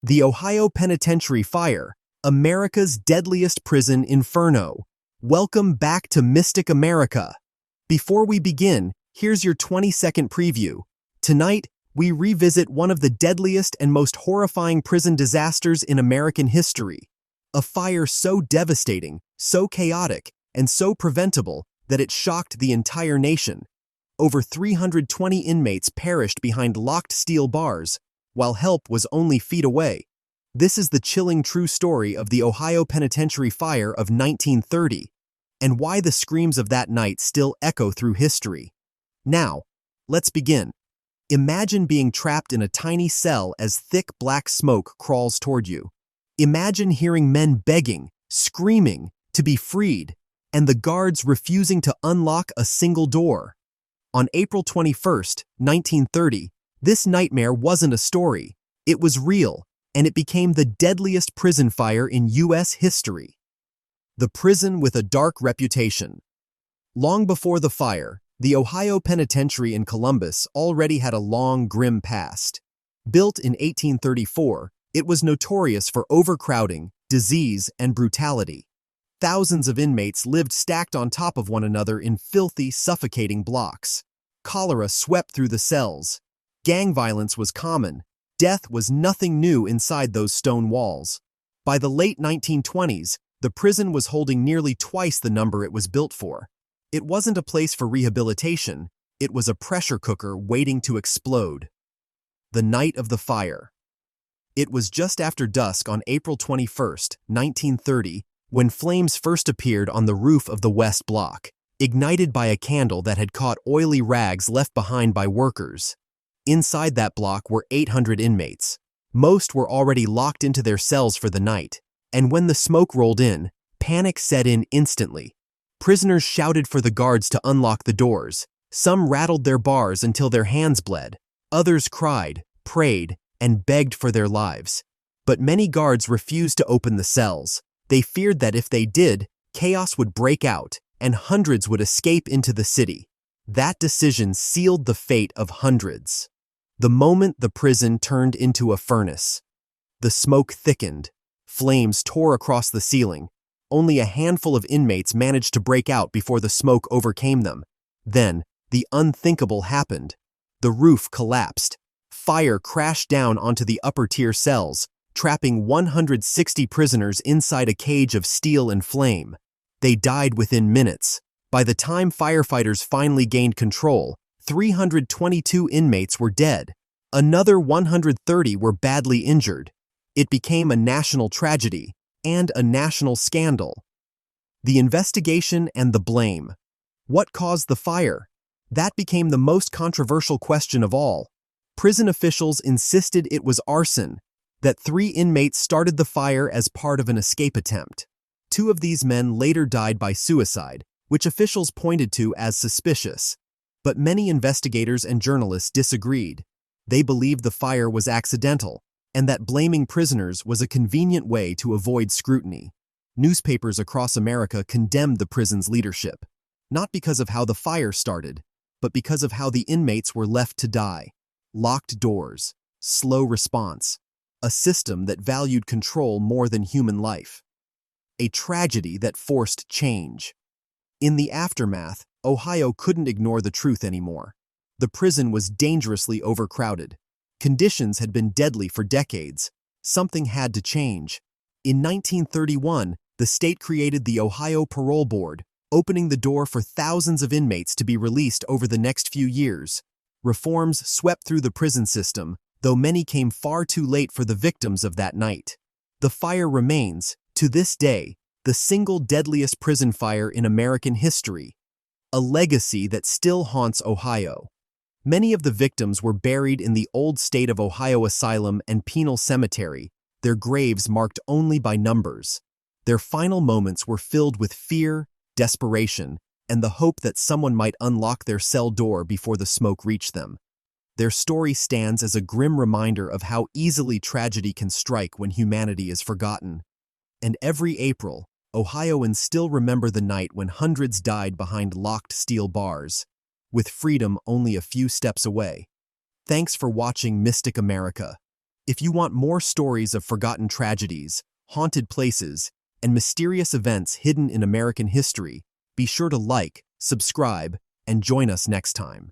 The Ohio Penitentiary Fire, America's deadliest prison inferno. Welcome back to Mystic America. Before we begin, here's your 20-second preview. Tonight, we revisit one of the deadliest and most horrifying prison disasters in American history. A fire so devastating, so chaotic, and so preventable that it shocked the entire nation. Over 320 inmates perished behind locked steel bars, while help was only feet away. This is the chilling true story of the Ohio Penitentiary Fire of 1930, and why the screams of that night still echo through history. Now, let's begin. Imagine being trapped in a tiny cell as thick black smoke crawls toward you. Imagine hearing men begging, screaming, to be freed, and the guards refusing to unlock a single door. On April 21, 1930, this nightmare wasn't a story, it was real, and it became the deadliest prison fire in U.S. history. The prison with a dark reputation. Long before the fire, the Ohio Penitentiary in Columbus already had a long, grim past. Built in 1834, it was notorious for overcrowding, disease, and brutality. Thousands of inmates lived stacked on top of one another in filthy, suffocating blocks. Cholera swept through the cells. Gang violence was common. Death was nothing new inside those stone walls. By the late 1920s, the prison was holding nearly twice the number it was built for. It wasn't a place for rehabilitation, it was a pressure cooker waiting to explode. The night of the fire. It was just after dusk on April 21, 1930, when flames first appeared on the roof of the West Block, ignited by a candle that had caught oily rags left behind by workers. Inside that block were 800 inmates. Most were already locked into their cells for the night, and when the smoke rolled in, panic set in instantly. Prisoners shouted for the guards to unlock the doors. Some rattled their bars until their hands bled. Others cried, prayed, and begged for their lives. But many guards refused to open the cells. They feared that if they did, chaos would break out, and hundreds would escape into the city. That decision sealed the fate of hundreds. The moment the prison turned into a furnace. The smoke thickened. Flames tore across the ceiling. Only a handful of inmates managed to break out before the smoke overcame them. Then, the unthinkable happened. The roof collapsed. Fire crashed down onto the upper-tier cells, trapping 160 prisoners inside a cage of steel and flame. They died within minutes. By the time firefighters finally gained control, 322 inmates were dead. Another 130 were badly injured. It became a national tragedy and a national scandal. The investigation and the blame. What caused the fire? That became the most controversial question of all. Prison officials insisted it was arson, that 3 inmates started the fire as part of an escape attempt. 2 of these men later died by suicide, which officials pointed to as suspicious. But many investigators and journalists disagreed. They believed the fire was accidental, and that blaming prisoners was a convenient way to avoid scrutiny. Newspapers across America condemned the prison's leadership, not because of how the fire started, but because of how the inmates were left to die. Locked doors, slow response, a system that valued control more than human life. A tragedy that forced change. In the aftermath, Ohio couldn't ignore the truth anymore. The prison was dangerously overcrowded. Conditions had been deadly for decades. Something had to change. In 1931, the state created the Ohio Parole Board, opening the door for thousands of inmates to be released over the next few years. Reforms swept through the prison system, though many came far too late for the victims of that night. The fire remains, to this day, the single deadliest prison fire in American history, a legacy that still haunts Ohio. Many of the victims were buried in the old State of Ohio Asylum and Penal Cemetery, their graves marked only by numbers. Their final moments were filled with fear, desperation, and the hope that someone might unlock their cell door before the smoke reached them. Their story stands as a grim reminder of how easily tragedy can strike when humanity is forgotten. And every April, Ohioans still remember the night when hundreds died behind locked steel bars, with freedom only a few steps away. Thanks for watching Mystic America. If you want more stories of forgotten tragedies, haunted places, and mysterious events hidden in American history, be sure to like, subscribe, and join us next time.